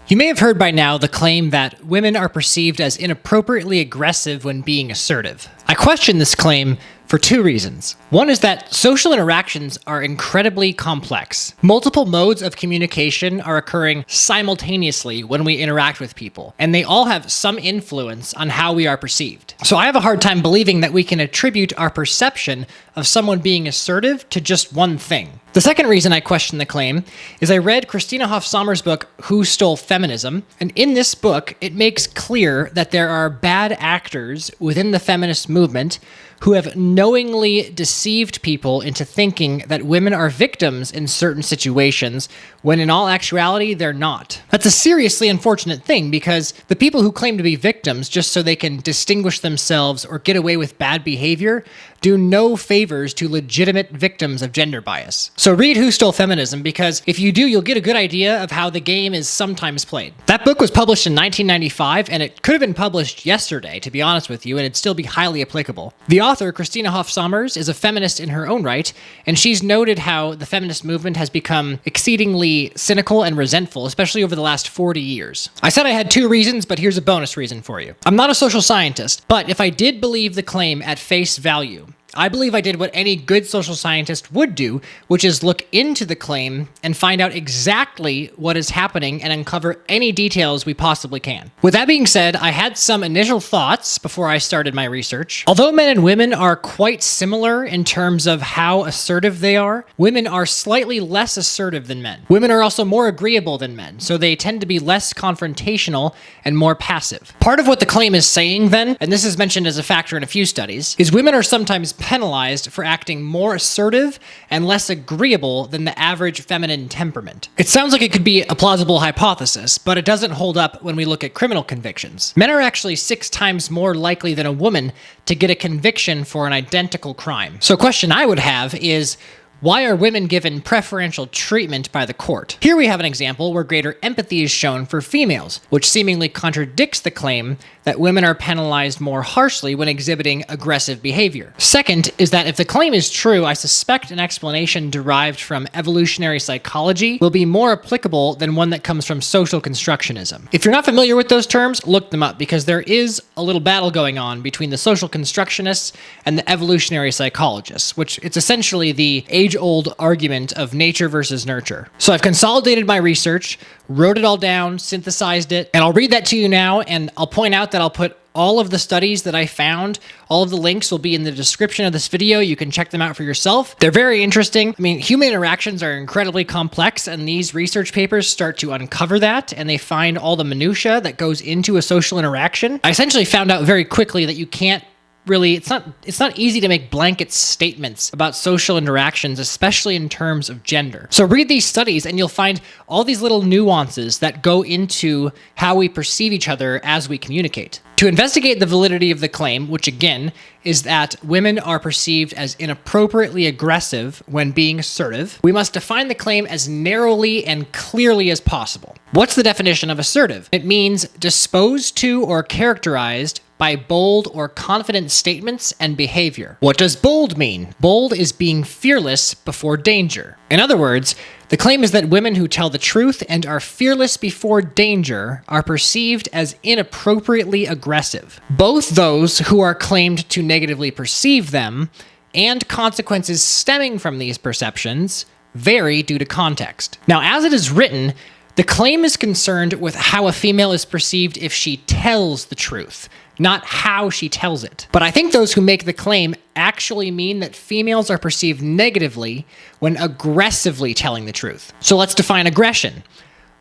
You may have heard by now the claim that women are perceived as inappropriately aggressive when being assertive. I question this claim for two reasons. One is that social interactions are incredibly complex. Multiple modes of communication are occurring simultaneously when we interact with people, and they all have some influence on how we are perceived. So I have a hard time believing that we can attribute our perception of someone being assertive to just one thing. The second reason I question the claim is I read Christina Hoff Sommer's book, Who Stole Feminism? And in this book, it makes clear that there are bad actors within the feminist movement who have knowingly deceived people into thinking that women are victims in certain situations, when in all actuality, they're not. That's a seriously unfortunate thing, because the people who claim to be victims just so they can distinguish themselves or get away with bad behavior do no favors to legitimate victims of gender bias. So read Who Stole Feminism, because if you do, you'll get a good idea of how the game is sometimes played. That book was published in 1995, and it could have been published yesterday, to be honest with you, and it'd still be highly applicable. The author, Christina Hoff Sommers, is a feminist in her own right, and she's noted how the feminist movement has become exceedingly cynical and resentful, especially over the last 40 years. I said I had two reasons, but here's a bonus reason for you. I'm not a social scientist, but if I did believe the claim at face value, I believe I did what any good social scientist would do, which is look into the claim and find out exactly what is happening and uncover any details we possibly can. With that being said, I had some initial thoughts before I started my research. Although men and women are quite similar in terms of how assertive they are, women are slightly less assertive than men. Women are also more agreeable than men, so they tend to be less confrontational and more passive. Part of what the claim is saying then, and this is mentioned as a factor in a few studies, is women are sometimes penalized for acting more assertive and less agreeable than the average feminine temperament. It sounds like it could be a plausible hypothesis, but it doesn't hold up when we look at criminal convictions. Men are actually 6 times more likely than a woman to get a conviction for an identical crime. So a question I would have is, why are women given preferential treatment by the court? Here we have an example where greater empathy is shown for females, which seemingly contradicts the claim that women are penalized more harshly when exhibiting aggressive behavior. Second is that if the claim is true, I suspect an explanation derived from evolutionary psychology will be more applicable than one that comes from social constructionism. If you're not familiar with those terms, look them up, because there is a little battle going on between the social constructionists and the evolutionary psychologists, which it's essentially the age-old argument of nature versus nurture. So I've consolidated my research, wrote it all down, synthesized it, and I'll read that to you now, and I'll point out that I'll put all of the studies that I found, all of the links will be in the description of this video. You can check them out for yourself. They're very interesting. I mean, human interactions are incredibly complex, and these research papers start to uncover that, and they find all the minutia that goes into a social interaction. I essentially found out very quickly that you can't really, it's not easy to make blanket statements about social interactions, especially in terms of gender. So read these studies and you'll find all these little nuances that go into how we perceive each other as we communicate. To investigate the validity of the claim, which again is that women are perceived as inappropriately aggressive when being assertive, we must define the claim as narrowly and clearly as possible. What's the definition of assertive? It means disposed to or characterized by bold or confident statements and behavior. What does bold mean? Bold is being fearless before danger. In other words, the claim is that women who tell the truth and are fearless before danger are perceived as inappropriately aggressive. Both those who are claimed to negatively perceive them and consequences stemming from these perceptions vary due to context. Now, as it is written, the claim is concerned with how a female is perceived if she tells the truth, not how she tells it. But I think those who make the claim actually mean that females are perceived negatively when aggressively telling the truth. So let's define aggression.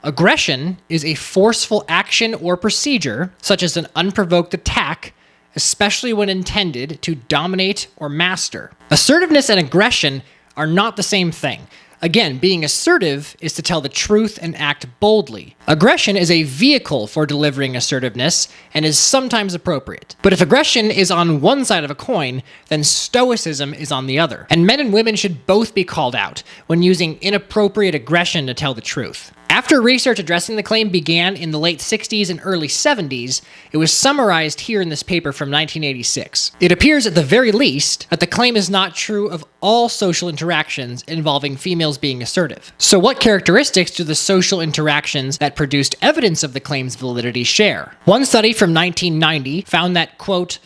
Aggression is a forceful action or procedure, such as an unprovoked attack, especially when intended to dominate or master. Assertiveness and aggression are not the same thing. Again, being assertive is to tell the truth and act boldly. Aggression is a vehicle for delivering assertiveness and is sometimes appropriate. But if aggression is on one side of a coin, then stoicism is on the other. And men and women should both be called out when using inappropriate aggression to tell the truth. After research addressing the claim began in the late 60s and early 70s, it was summarized here in this paper from 1986. It appears at the very least that the claim is not true of all social interactions involving females being assertive. So what characteristics do the social interactions that produced evidence of the claim's validity share? One study from 1990 found that, quote,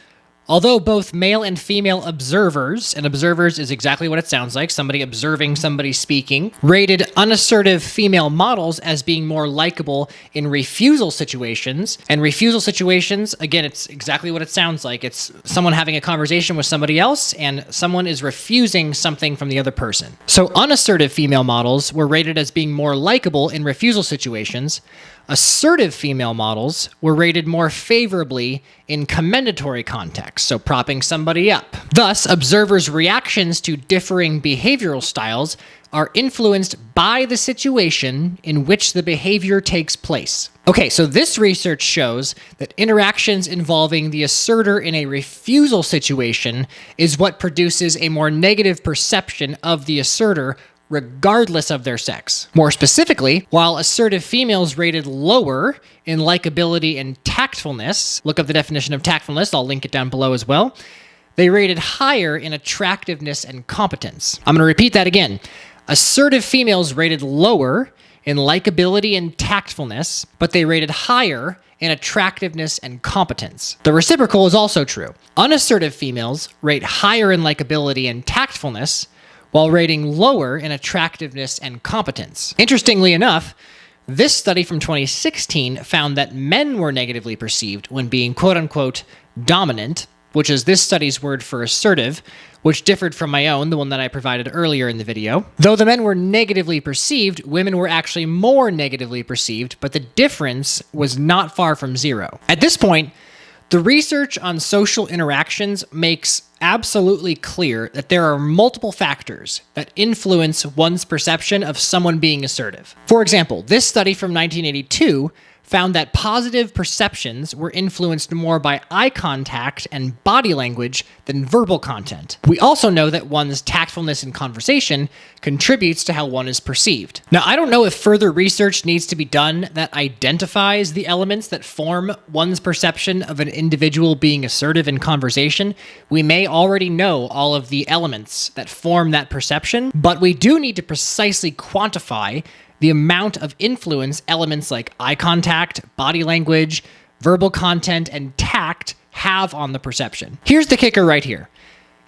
although both male and female observers, and observers is exactly what it sounds like, somebody observing somebody speaking, rated unassertive female models as being more likable in refusal situations. And refusal situations, again, it's exactly what it sounds like. It's someone having a conversation with somebody else and someone is refusing something from the other person. So unassertive female models were rated as being more likable in refusal situations. Assertive female models were rated more favorably in commendatory contexts, so propping somebody up. Thus, observers' reactions to differing behavioral styles are influenced by the situation in which the behavior takes place. Okay, so this research shows that interactions involving the asserter in a refusal situation is what produces a more negative perception of the asserter regardless of their sex. More specifically, while assertive females rated lower in likability and tactfulness, look up the definition of tactfulness, I'll link it down below as well, they rated higher in attractiveness and competence. I'm going to repeat that again. Assertive females rated lower in likability and tactfulness, but they rated higher in attractiveness and competence. The reciprocal is also true. Unassertive females rate higher in likability and tactfulness, while rating lower in attractiveness and competence. Interestingly enough, this study from 2016 found that men were negatively perceived when being quote-unquote dominant, which is this study's word for assertive, which differed from my own, the one that I provided earlier in the video. Though the men were negatively perceived, women were actually more negatively perceived, but the difference was not far from zero. At this point, the research on social interactions makes absolutely clear that there are multiple factors that influence one's perception of someone being assertive. For example, this study from 1982 found that positive perceptions were influenced more by eye contact and body language than verbal content. We also know that one's tactfulness in conversation contributes to how one is perceived. Now, I don't know if further research needs to be done that identifies the elements that form one's perception of an individual being assertive in conversation. We may already know all of the elements that form that perception, but we do need to precisely quantify the amount of influence elements like eye contact, body language, verbal content, and tact have on the perception. Here's the kicker right here.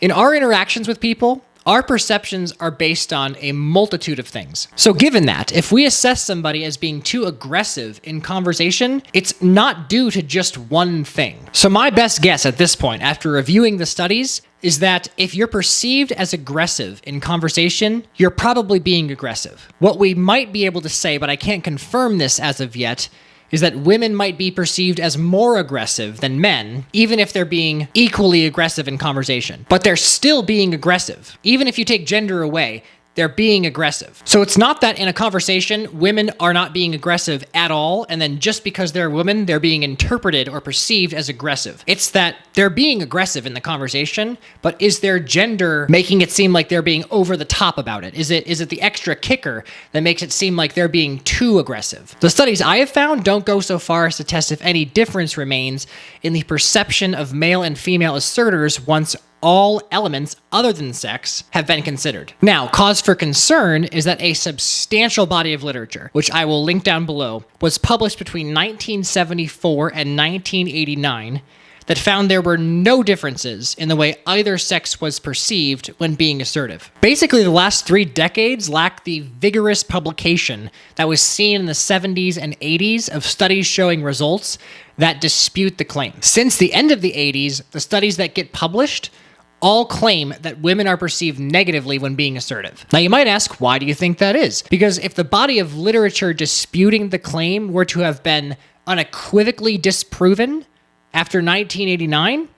In our interactions with people, our perceptions are based on a multitude of things. So given that, if we assess somebody as being too aggressive in conversation, it's not due to just one thing. So my best guess at this point, after reviewing the studies, is that if you're perceived as aggressive in conversation, you're probably being aggressive. What we might be able to say, but I can't confirm this as of yet, is that women might be perceived as more aggressive than men, even if they're being equally aggressive in conversation. But they're still being aggressive. Even if you take gender away, they're being aggressive. So it's not that in a conversation, women are not being aggressive at all, and then just because they're women, they're being interpreted or perceived as aggressive. It's that they're being aggressive in the conversation, but is their gender making it seem like they're being over the top about it? Is it the extra kicker that makes it seem like they're being too aggressive? The studies I have found don't go so far as to test if any difference remains in the perception of male and female asserters once all elements other than sex have been considered. Now, cause for concern is that a substantial body of literature, which I will link down below, was published between 1974 and 1989 that found there were no differences in the way either sex was perceived when being assertive. Basically, the last 3 decades lack the vigorous publication that was seen in the 70s and 80s of studies showing results that dispute the claim. Since the end of the 80s, the studies that get published all claim that women are perceived negatively when being assertive. Now, you might ask, why do you think that is? Because if the body of literature disputing the claim were to have been unequivocally disproven after 1989,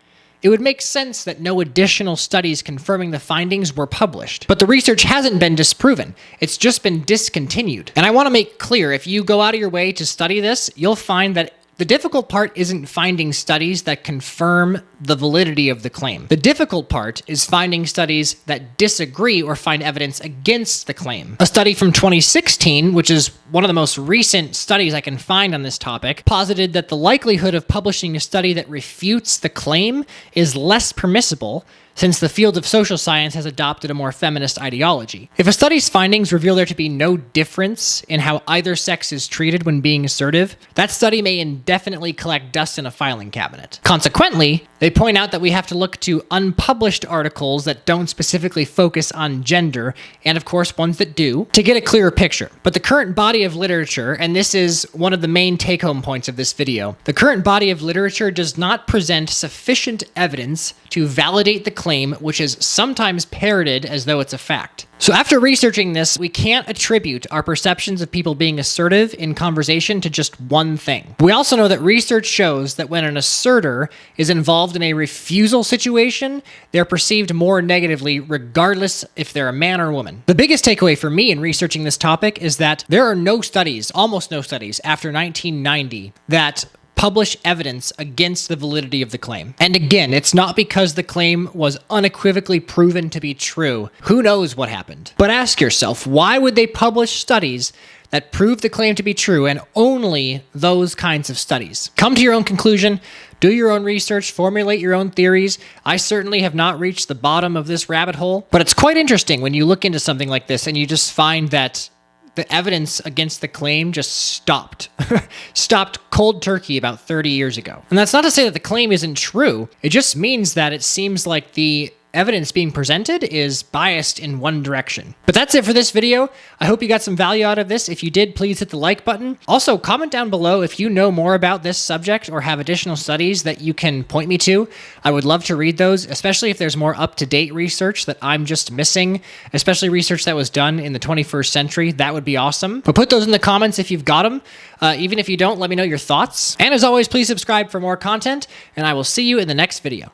it would make sense that no additional studies confirming the findings were published. But the research hasn't been disproven. It's just been discontinued. And I want to make clear, if you go out of your way to study this, you'll find that The difficult part isn't finding studies that confirm the validity of the claim. The difficult part is finding studies that disagree or find evidence against the claim. A study from 2016, which is one of the most recent studies I can find on this topic, posited that the likelihood of publishing a study that refutes the claim is less permissible since the field of social science has adopted a more feminist ideology. If a study's findings reveal there to be no difference in how either sex is treated when being assertive, that study may indefinitely collect dust in a filing cabinet. Consequently, they point out that we have to look to unpublished articles that don't specifically focus on gender, and of course ones that do, to get a clearer picture. But the current body of literature, and this is one of the main take-home points of this video, the current body of literature does not present sufficient evidence to validate the claim, which is sometimes parroted as though it's a fact. So after researching this, we can't attribute our perceptions of people being assertive in conversation to just one thing. We also know that research shows that when an asserter is involved in a refusal situation, they're perceived more negatively regardless if they're a man or woman. The biggest takeaway for me in researching this topic is that there are no studies, almost no studies, after 1990 that publish evidence against the validity of the claim. And again, it's not because the claim was unequivocally proven to be true. Who knows what happened? But ask yourself, why would they publish studies that prove the claim to be true, and only those kinds of studies? Come to your own conclusion, do your own research, formulate your own theories. I certainly have not reached the bottom of this rabbit hole, but it's quite interesting when you look into something like this and you just find that the evidence against the claim just stopped. Stopped cold turkey about 30 years ago. And that's not to say that the claim isn't true. It just means that it seems like the evidence being presented is biased in one direction. But that's it for this video. I hope you got some value out of this. If you did, please hit the like button. Also, comment down below if you know more about this subject or have additional studies that you can point me to. I would love to read those, especially if there's more up-to-date research that I'm just missing, especially research that was done in the 21st century. That would be awesome. But put those in the comments if you've got them. Even if you don't, let me know your thoughts. And as always, please subscribe for more content, and I will see you in the next video.